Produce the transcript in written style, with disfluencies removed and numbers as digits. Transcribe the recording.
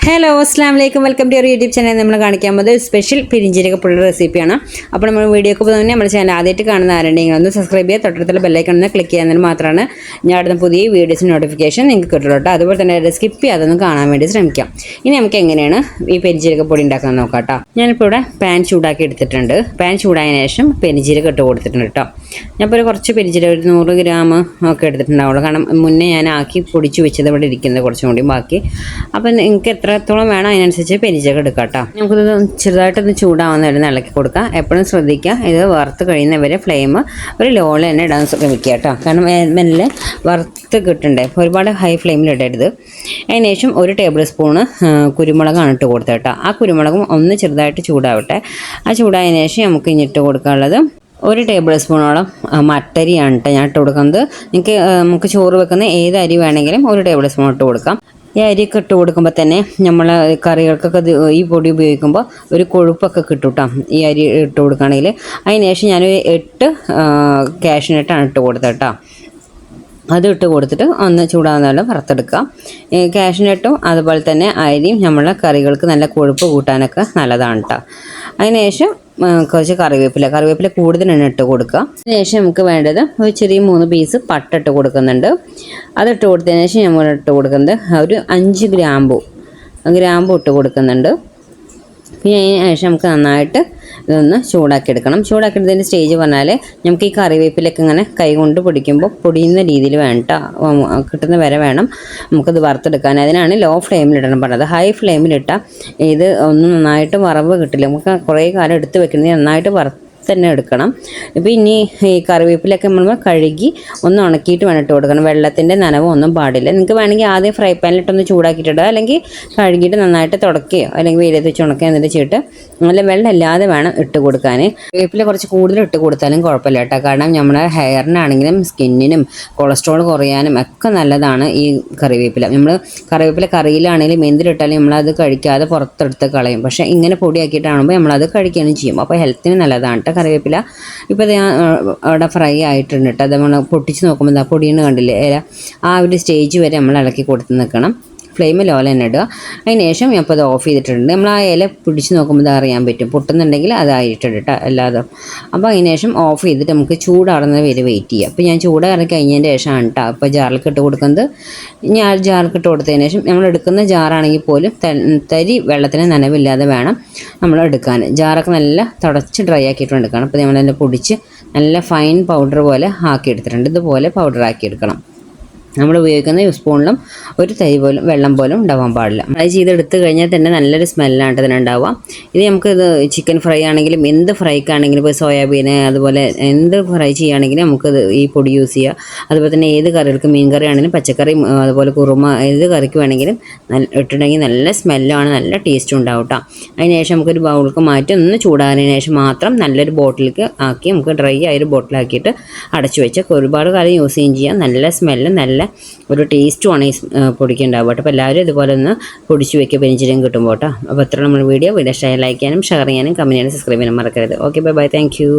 Hello അസ്സാം വലൈക്കും welcome to your YouTube channel. നമ്മൾ കാണിക്കാൻ പോകുന്നത് സ്പെഷ്യൽ പിരിഞ്ചീരക പുളിയുടെ റെസിപ്പിയാണ്. അപ്പോൾ നമ്മൾ വീഡിയോക്ക് പോകുന്നതിന് നമ്മുടെ ചാനൽ ആദ്യമായിട്ട് കാണുന്ന ആരുണ്ടെങ്കിൽ ഒന്ന് സബ്സ്ക്രൈബ് ചെയ്യുക, തൊട്ടടുത്തുള്ള ബെല്ലൈക്കൺ ഒന്ന് ക്ലിക്ക് ചെയ്യുന്നതിന് മാത്രമാണ് ഞാൻ അടുത്ത പുതിയ വീഡിയോസിന് നോട്ടിഫിക്കേഷൻ നിങ്ങൾക്ക് കിട്ടുള്ളൂ കേട്ടോ. അതുപോലെ തന്നെ സ്കിപ്പ് ചെയ്യാതൊന്ന് കാണാൻ വേണ്ടി ശ്രമിക്കാം. ഇനി നമുക്ക് എങ്ങനെയാണ് ഈ പെരിഞ്ചീരക പൊടി ഉണ്ടാക്കാൻ നോക്കാം കേട്ടോ. ഞാനിപ്പോൾ ഇവിടെ പാൻ ചൂടാക്കി എടുത്തിട്ടുണ്ട്. പാൻ ചൂടായതിനു ശേഷം പെരിഞ്ചീരക ഇട്ട് കൊടുത്തിട്ടുണ്ട് കേട്ടോ. ഞാനിപ്പോൾ ഒരു കുറച്ച് പെരിഞ്ചീരക ഒരു 100 ഗ്രാം ഒക്കെ എടുത്തിട്ടുണ്ടാവുള്ളൂ. കാരണം മുന്നേ ഞാൻ ആക്കി പൊടിച്ച് വെച്ചത് ഇവിടെ ഇരിക്കുന്നത് കുറച്ചും കൂടി ബാക്കി. അപ്പം നിങ്ങൾക്ക് എത്രത്തോളം വേണം അതിനനുസരിച്ച് പെരിഞ്ചീരകം എടുക്കാം കേട്ടോ. നമുക്കിത് ചെറുതായിട്ടൊന്ന് ചൂടാവുന്ന വരെ ഇളക്കി കൊടുക്കാം. എപ്പോഴും ശ്രദ്ധിക്കുക, ഇത് വറുത്ത് കഴിയുന്നവരെ ഫ്ലെയിം ഒരു ലോയിൽ തന്നെ ഇടാൻ ശ്രമിക്കുക കേട്ടോ. കാരണം മെല്ലെ വറുത്ത് കിട്ടണ്ടേ, ഒരുപാട് ഹൈ ഫ്ലെയിമിൽ ഇടരുത്. അതിനുശേഷം 1 ടേബിൾ സ്പൂണ് കുരുമുളകാണ് ഇട്ട് കൊടുത്തത് കേട്ടോ. ആ കുരുമുളകും ഒന്ന് ചെറുതായിട്ട് ചൂടാവട്ടെ. ആ ചൂടായതിനു ശേഷം നമുക്ക് ഇനിട്ട് കൊടുക്കാനുള്ളത് 1 ടേബിൾ സ്പൂണോളം മട്ടരിയാണ് കേട്ടോ ഞാൻ ഇട്ട് കൊടുക്കുന്നത്. നമുക്ക് ചോറ് വെക്കുന്ന ഏത് അരി വേണമെങ്കിലും 1 ടേബിൾ സ്പൂൺ ഇട്ട് കൊടുക്കാം. ഈ അരിയൊക്കെ ഇട്ട് കൊടുക്കുമ്പോൾ തന്നെ നമ്മൾ കറികൾക്കൊക്കെ ഈ പൊടി ഉപയോഗിക്കുമ്പോൾ ഒരു കൊഴുപ്പൊക്കെ കിട്ടും കേട്ടോ, ഈ അരി ഇട്ട് കൊടുക്കുകയാണെങ്കിൽ. അതിന് ശേഷം ഞാനൊരു 8 കാഷ്യൂനട്ടാണ് ഇട്ട് കൊടുത്തത് കേട്ടോ. അത് ഇട്ട് കൊടുത്തിട്ട് ഒന്ന് ചൂടാകുന്ന വറുത്തെടുക്കുക. കാഷ്യൂനട്ടും അതുപോലെ തന്നെ അരിയും നമ്മളെ കറികൾക്ക് നല്ല കൊഴുപ്പ് കൂട്ടാനൊക്കെ നല്ലതാണ് കേട്ടോ. അതിനുശേഷം കുറച്ച് കറിവേപ്പില കൂടുതലാണ് ഇട്ട് കൊടുക്കുക. അതിനുശേഷം നമുക്ക് വേണ്ടത് ഒരു ചെറിയ 3 പീസ് പട്ട ഇട്ട് കൊടുക്കുന്നുണ്ട്. അതിട്ട് കൊടുത്തതിന് ശേഷം നമ്മൾ ഇട്ട് കൊടുക്കുന്നത് ഒരു 5 ഗ്രാമ്പു ഇട്ട് കൊടുക്കുന്നുണ്ട്. പിന്നെ അതിന് ശേഷം നമുക്ക് നന്നായിട്ട് ഇതൊന്ന് ചൂടാക്കി എടുക്കണം. ചൂടാക്കി എടുത്തതിൻ്റെ സ്റ്റേജ് പറഞ്ഞാൽ നമുക്ക് ഈ കറിവേപ്പിലൊക്കെ ഇങ്ങനെ കൈ കൊണ്ട് പൊടിക്കുമ്പോൾ പൊടിയുന്ന രീതിയിൽ വേണ്ട, കിട്ടുന്ന വരെ വേണം നമുക്കത് വറുത്തെടുക്കാൻ. അതിനാണ് ലോ ഫ്ലെയിമിലിടണം പറഞ്ഞത്. ഹൈ ഫ്ലെയിമിലിട്ടാൽ ഇത് ഒന്നും നന്നായിട്ട് വറവ് കിട്ടില്ല. നമുക്ക് കുറേ കാലം എടുത്ത് വെക്കുന്നത് നന്നായിട്ട് തന്നെ എടുക്കണം. ഇപ്പോൾ ഇനി ഈ കറിവേപ്പിലൊക്കെ നമ്മൾ കഴുകി ഒന്ന് ഉണക്കിയിട്ട് വേണം ഇട്ട് കൊടുക്കണം. വെള്ളത്തിൻ്റെ നനവ് ഒന്നും പാടില്ല. നിങ്ങൾക്ക് വേണമെങ്കിൽ ആദ്യം ഫ്രൈ പാനിലിട്ടൊന്ന് ചൂടാക്കിയിട്ടിടുക, അല്ലെങ്കിൽ കഴുകിയിട്ട് നന്നായിട്ട് തുടക്കുകയോ അല്ലെങ്കിൽ വെയിലത്ത് വെച്ച് ഉണക്കുകയോ എന്നിട്ട് ചെയ്തിട്ട് നല്ല വെള്ളം ഇല്ലാതെ വേണം ഇട്ട് കൊടുക്കാൻ. കറിവേപ്പില കുറച്ച് കൂടുതൽ ഇട്ട് കൊടുത്താലും കുഴപ്പമില്ല കേട്ടോ. കാരണം നമ്മുടെ ഹെയറിനാണെങ്കിലും സ്കിന്നിനും കൊളസ്ട്രോൾ കുറയാനും ഒക്കെ നല്ലതാണ് ഈ കറിവേപ്പില. നമ്മൾ കറിവേപ്പില കറിയിലാണെങ്കിലും എന്തിലിട്ടാലും നമ്മളത് കഴിക്കാതെ പുറത്തെടുത്ത് കളയും. പക്ഷേ ഇങ്ങനെ പൊടിയാക്കിയിട്ടാകുമ്പോൾ നമ്മളത് കഴിക്കുകയും ചെയ്യും. അപ്പോൾ ഹെൽത്തിന് നല്ലതാണ് കേട്ടോ കറിവേപ്പില. ഇപ്പോൾ ഞാൻ അവിടെ ഫ്രൈ ആയിട്ടുണ്ട് കേട്ടോ. അത് നമ്മൾ പൊട്ടിച്ച് നോക്കുമ്പോൾ എന്താ പൊടിയെന്ന് കണ്ടില്ലേ ഇല, ആ ഒരു സ്റ്റേജ് വരെ നമ്മൾ ഇളക്കി കൊടുത്ത് നിൽക്കണം. ഫ്ലെയിം ലോല തന്നെ ഇടുക. അതിന് ശേഷം ഞാൻ ഇപ്പോൾ അത് ഓഫ് ചെയ്തിട്ടുണ്ട്. നമ്മൾ ആ ഇല പിടിച്ച് നോക്കുമ്പോൾ ഇത് അറിയാൻ പറ്റും, പൊട്ടുന്നുണ്ടെങ്കിൽ അതായിട്ടുണ്ട് കേട്ടോ അല്ലാതെ. അപ്പോൾ അതിന് ശേഷം ഓഫ് ചെയ്തിട്ട് നമുക്ക് ചൂടാറുന്നത് വരെ വെയിറ്റ് ചെയ്യുക. അപ്പോൾ ഞാൻ ചൂടാറി കഴിഞ്ഞതിൻ്റെ ശേഷമാണ് കേട്ടോ അപ്പോൾ ജാറിലേക്ക് ഇട്ട് കൊടുക്കുന്നത്. ഞാൻ ജാറിലേക്ക് ഇട്ട് കൊടുത്തതിന് ശേഷം നമ്മൾ എടുക്കുന്ന ജാറാണെങ്കിൽ പോലും തരി വെള്ളത്തിന് നനവില്ലാതെ വേണം നമ്മൾ എടുക്കാൻ. ജാറൊക്കെ നല്ല തുടച്ച് ഡ്രൈ ആക്കിയിട്ട് എടുക്കണം. അപ്പോൾ നമ്മളതിൻ്റെ പൊടിച്ച് നല്ല ഫൈൻ പൗഡർ പോലെ ആക്കി എടുത്തിട്ടുണ്ട്. ഇതുപോലെ പൗഡർ ആക്കി എടുക്കണം. നമ്മൾ ഉപയോഗിക്കുന്ന സ്പൂണിലും ഒരു തരി പോലും വെള്ളം പോലും ഉണ്ടാവാൻ പാടില്ല. ഫ്രൈ ചെയ്തെടുത്ത് കഴിഞ്ഞാൽ തന്നെ നല്ലൊരു സ്മെല്ലാണ് ഇതിനുണ്ടാവുക. ഇത് നമുക്കിത് ചിക്കൻ ഫ്രൈ ആണെങ്കിലും എന്ത് ഫ്രൈക്കാണെങ്കിലും ഇപ്പോൾ സോയാബീന് അതുപോലെ എന്ത് ഫ്രൈ ചെയ്യുകയാണെങ്കിലും നമുക്കിത് ഈ പൊടി യൂസ് ചെയ്യുക. അതുപോലെ തന്നെ ഏത് കറികൾക്ക് മീൻ കറി ആണെങ്കിലും പച്ചക്കറി അതുപോലെ കുറുമ ഏത് കറിക്ക് വേണമെങ്കിലും ഇട്ടിട്ടുണ്ടെങ്കിൽ നല്ല സ്മെല്ലാണ്, നല്ല ടേസ്റ്റും ഉണ്ടാവും കേട്ടോ. അതിന് ശേഷം നമുക്കൊരു ബൗളിലേക്ക് മാറ്റി ഒന്ന് ചൂടാകാനതിന് ശേഷം മാത്രം നല്ലൊരു ബോട്ടിലേക്ക് ആക്കി നമുക്ക് ഡ്രൈ ആയൊരു ബോട്ടിലാക്കിയിട്ട് അടച്ചു വെച്ചാൽ ഒരുപാട് കാലം യൂസ് ചെയ്യുകയും ചെയ്യാം. നല്ല സ്മെല്ലും നല്ല ഒരു ടേസ്റ്റുമാണ് ഈ പൊടിക്കുണ്ടാവുക കേട്ടോ. അപ്പോൾ എല്ലാവരും ഇതുപോലെ ഒന്ന് പൊടിച്ച് വയ്ക്കുക പെരിഞ്ചീരകം കിട്ടുമ്പോൾ കേട്ടോ. അപ്പോൾ ഇത്ര നമ്മൾ വീഡിയോ ഇഷ്ടമായി ലൈക്ക് ചെയ്യാനും ഷെയർ ചെയ്യാനും കമൻറ്റ് ചെയ്യാനും സബ്സ്ക്രൈബ് ചെയ്യാനും മറക്കരുത്. Okay bye, thank you.